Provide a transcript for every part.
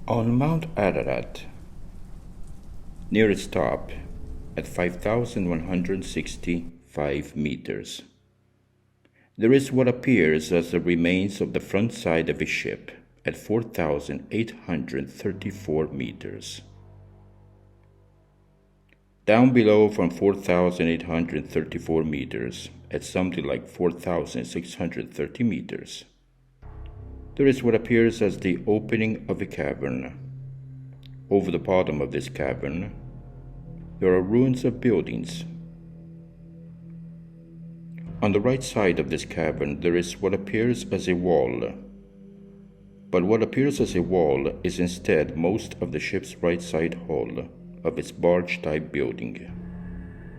On Mount Ararat, near its top, at 5,165 meters, there is what appears as the remains of the front side of a ship at 4,834 meters. Down below from 4,834 meters, at something like 4,630 meters, there is what appears as the opening of a cavern. Over the bottom of this cavern, there are ruins of buildings. On the right side of this cavern, there is what appears as a wall. But what appears as a wall is instead most of the ship's right side hull of its barge-type building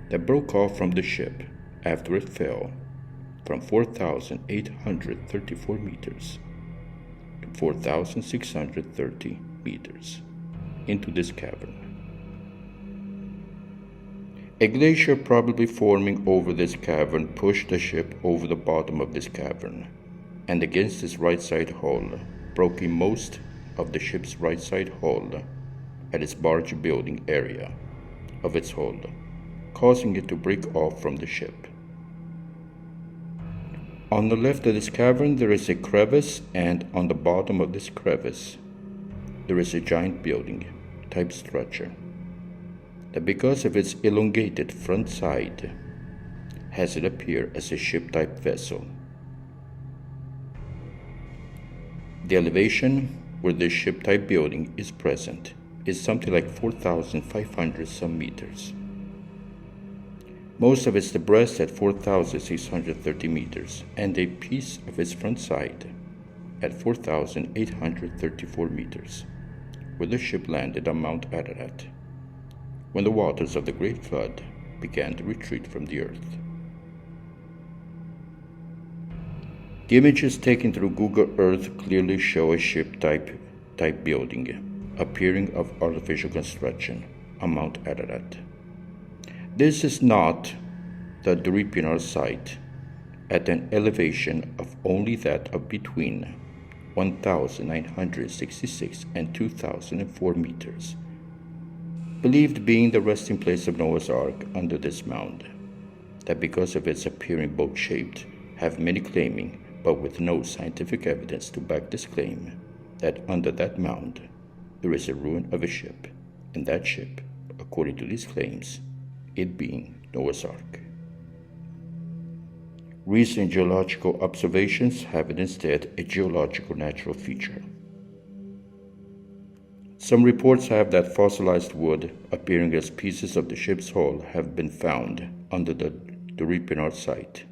that broke off from the ship after it fell from 4,834 meters to 4,630 meters into this cavern. A glacier probably forming over this cavern pushed the ship over the bottom of this cavern and against its right side hull, broken most of the ship's right side hull at its barge building area of its hull, causing it to break off from the ship. On the left of this cavern there is a crevice, and on the bottom of this crevice there is a giant building type structure that, because of its elongated front side, has it appear as a ship type vessel. The elevation where this ship type building is present is something like 4,500 some meters. Most of its the breast at 4,630 meters, and a piece of its front side at 4,834 meters, where the ship landed on Mount Ararat when the waters of the Great Flood began to retreat from the earth. The images taken through Google Earth clearly show a ship type building appearing of artificial construction on Mount Ararat. This is not the Durupinar site at an elevation of only that of between 1,966 and 2,004 meters, believed being the resting place of Noah's Ark under this mound, that because of its appearing boat-shaped, have many claiming, but with no scientific evidence to back this claim, that under that mound there is a ruin of a ship, and that ship, according to these claims, it being Noah's Ark. Recent geological observations have it instead a geological natural feature. Some reports have that fossilized wood appearing as pieces of the ship's hull have been found under the Durupinar site,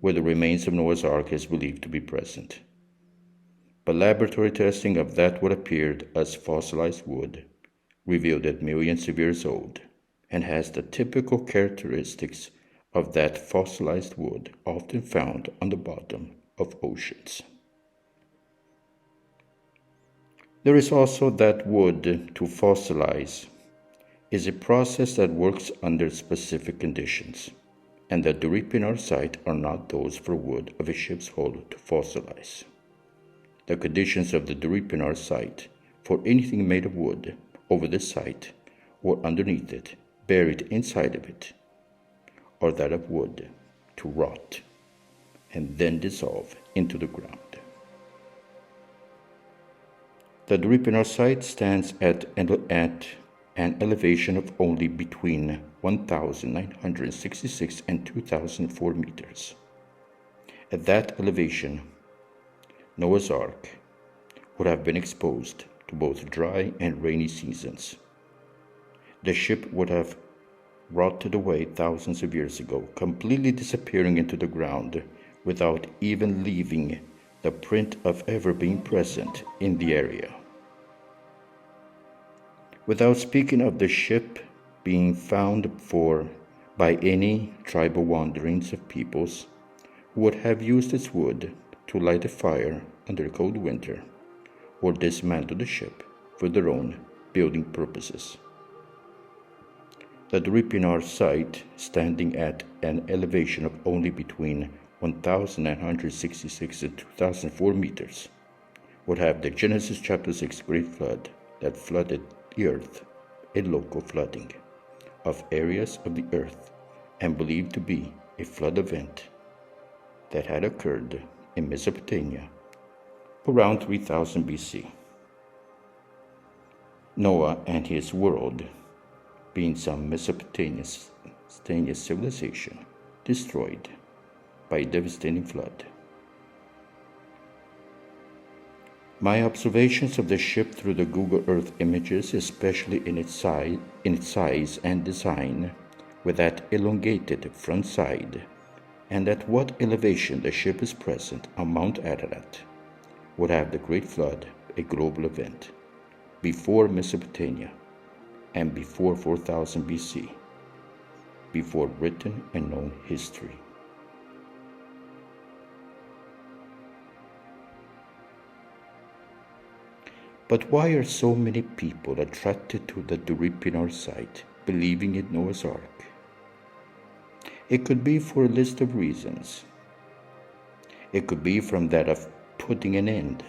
where the remains of Noah's Ark is believed to be present. But laboratory testing of that what appeared as fossilized wood revealed it millions of years old and has the typical characteristics of that fossilized wood often found on the bottom of oceans. There is also that wood to fossilize is a process that works under specific conditions, and the Durupinar site are not those for wood of a ship's hull to fossilize. The conditions of the Durupinar site for anything made of wood over the site or underneath it, buried inside of it, are that of wood to rot and then dissolve into the ground. The Durupinar site stands at an elevation of only between 1,966 and 2,004 meters. At that elevation, Noah's Ark would have been exposed to both dry and rainy seasons. The ship would have rotted away thousands of years ago, completely disappearing into the ground without even leaving the print of ever being present in the area. Without speaking of the ship being found by any tribal wanderings of peoples who would have used its wood to light a fire under a cold winter, or dismantle the ship for their own building purposes. The Durupinar site, standing at an elevation of only between 1,966 and 2,004 meters, would have the Genesis chapter 6 great flood that flooded the earth, a local flooding of areas of the earth, and believed to be a flood event that had occurred in Mesopotamia around 3000 BC. Noah and his world, being some Mesopotamian civilization, destroyed by a devastating flood. My observations of the ship through the Google Earth images, especially in its size and design, with that elongated front side, and at what elevation the ship is present on Mount Ararat, would have the Great Flood a global event, before Mesopotamia, and before 4000 BC, before written and known history. But why are so many people attracted to the Durupinar site, believing in Noah's Ark? It could be for a list of reasons. It could be from that of putting an end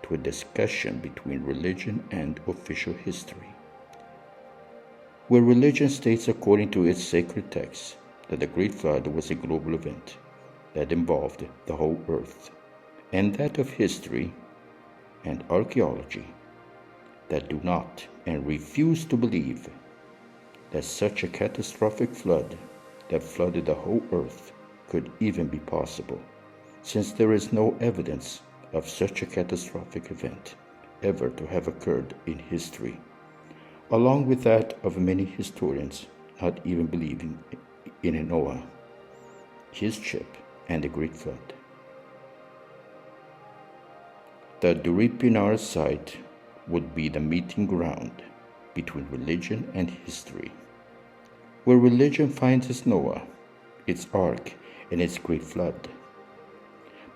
to a discussion between religion and official history, where religion states according to its sacred texts that the Great Flood was a global event that involved the whole earth, and that of history and archaeology that do not and refuse to believe that such a catastrophic flood that flooded the whole earth could even be possible, since there is no evidence of such a catastrophic event ever to have occurred in history, along with that of many historians not even believing in Noah, his ship, and the Great Flood. The Durupinar site would be the meeting ground between religion and history, where religion finds its Noah, its ark, and its great flood,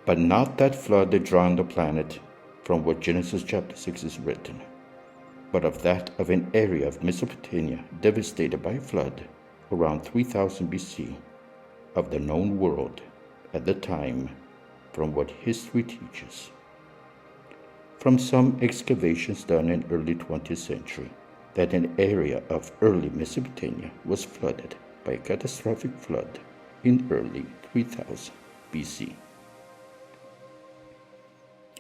but not that flood that drowned the planet from what Genesis chapter 6 is written, but of that of an area of Mesopotamia devastated by a flood around 3000 BC of the known world at the time, from what history teaches. From some excavations done in early 20th century, that an area of early Mesopotamia was flooded by a catastrophic flood in early 3000 BC.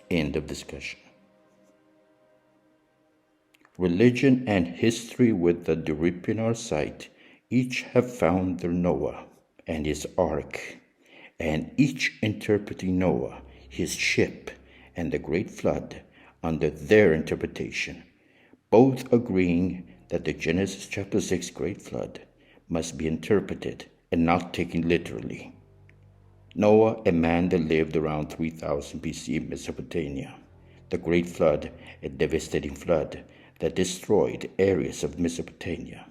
End of discussion. Religion and history with the Durupinar site each have found their Noah and his ark, and each interpreting Noah, his ship, and the great flood under their interpretation, both agreeing that the Genesis chapter 6 great flood must be interpreted and not taken literally. Noah, a man that lived around 3000 BC in Mesopotamia. The great flood, a devastating flood that destroyed areas of Mesopotamia.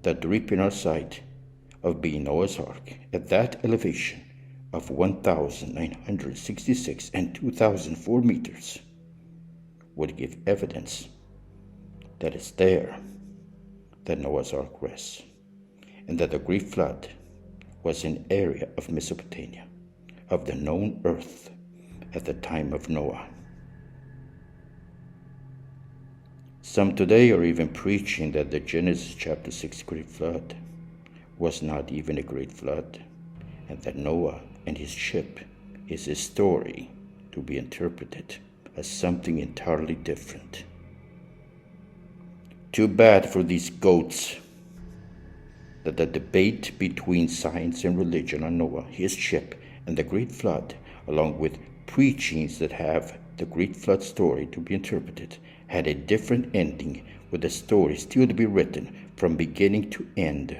The Durupinar site of being Noah's Ark at that elevation of 1,966 and 2,004 meters would give evidence that it's there that Noah's Ark rests, and that the great flood was an area of Mesopotamia, of the known earth at the time of Noah. Some today are even preaching that the Genesis chapter 6 great flood was not even a great flood, and that Noah and his ship is a story to be interpreted as something entirely different. Too bad for these goats that the debate between science and religion on Noah, his ship, and the great flood, along with preachings that have the great flood story to be interpreted, had a different ending, with the story still to be written from beginning to end.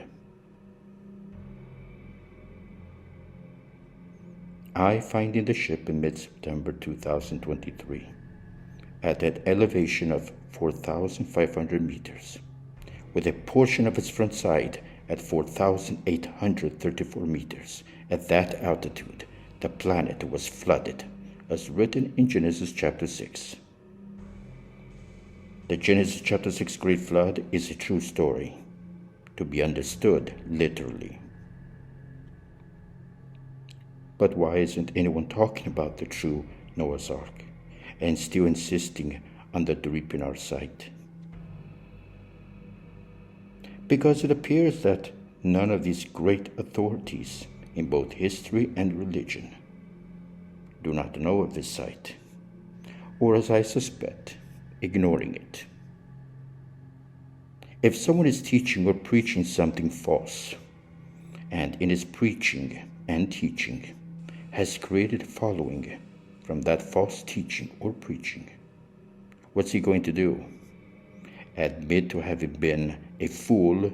I finding the ship in mid-September 2023 at an elevation of 4,500 meters, with a portion of its front side at 4,834 meters. At that altitude, the planet was flooded, as written in Genesis chapter 6. The Genesis chapter 6 great flood is a true story, to be understood literally. But why isn't anyone talking about the true Noah's Ark and still insisting on the Durupinar site. Because it appears that none of these great authorities in both history and religion do not know of this site, or as I suspect, ignoring it. If someone is teaching or preaching something false, and in his preaching and teaching has created a following from that false teaching or preaching, what's he going to do? Admit to having been a fool,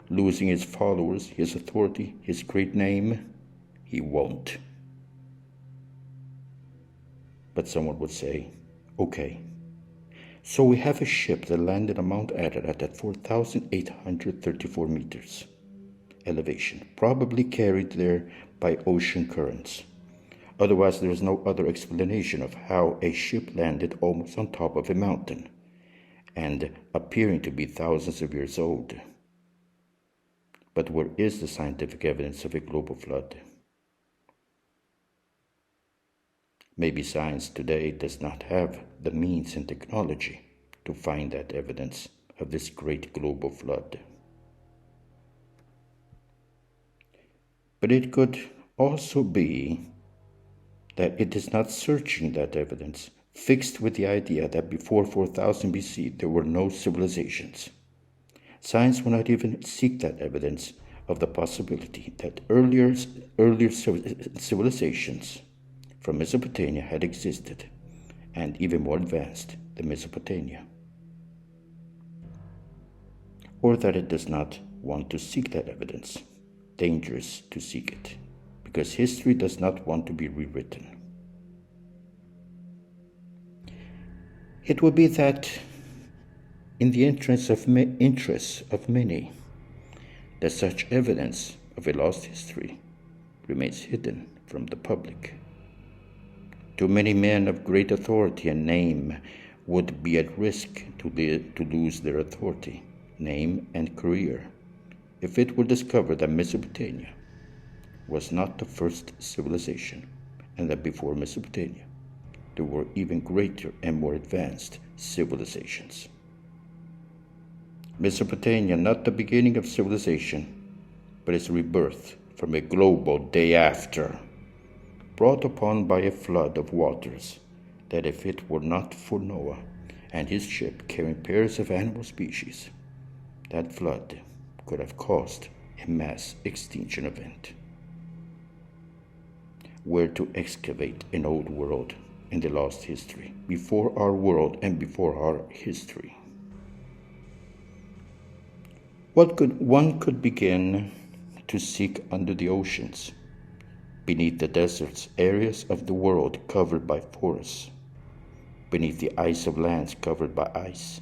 losing his followers, his authority, his great name? He won't. But someone would say, okay, so we have a ship that landed on Mount Ararat at 4,834 meters elevation, probably carried there by ocean currents. Otherwise, there is no other explanation of how a ship landed almost on top of a mountain and appearing to be thousands of years old. But where is the scientific evidence of a global flood? Maybe science today does not have the means and technology to find that evidence of this great global flood. But it could also be that it is not searching that evidence, fixed with the idea that before 4000 BC there were no civilizations. Science will not even seek that evidence of the possibility that earlier civilizations from Mesopotamia had existed, and even more advanced than Mesopotamia. Or that it does not want to seek that evidence. Dangerous to seek it, because history does not want to be rewritten. It would be that in the interests of many, that such evidence of a lost history remains hidden from the public. Too many men of great authority and name would be at risk to lose their authority, name, and career if it were discovered that Mesopotamia was not the first civilization, and that before Mesopotamia there were even greater and more advanced civilizations. Mesopotamia, not the beginning of civilization, but its rebirth from a global day after, brought upon by a flood of waters, that if it were not for Noah and his ship carrying pairs of animal species, that flood could have caused a mass extinction event. Where to excavate an old world in the lost history, before our world and before our history? One could begin to seek under the oceans, beneath the deserts, areas of the world covered by forests, beneath the ice of lands covered by ice,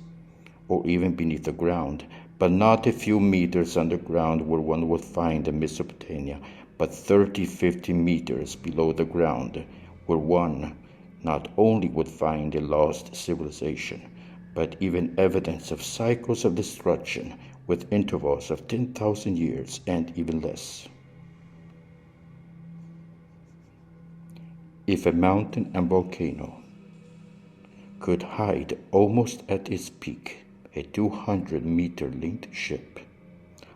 or even beneath the ground, but not a few meters underground where one would find the Mesopotamia, but 30-50 meters below the ground, where one not only would find a lost civilization, but even evidence of cycles of destruction with intervals of 10,000 years and even less. If a mountain and volcano could hide almost at its peak a 200-meter linked ship,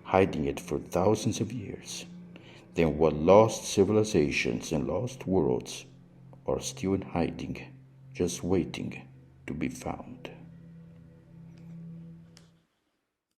hiding it for thousands of years, then what lost civilizations and lost worlds are still in hiding, just waiting to be found?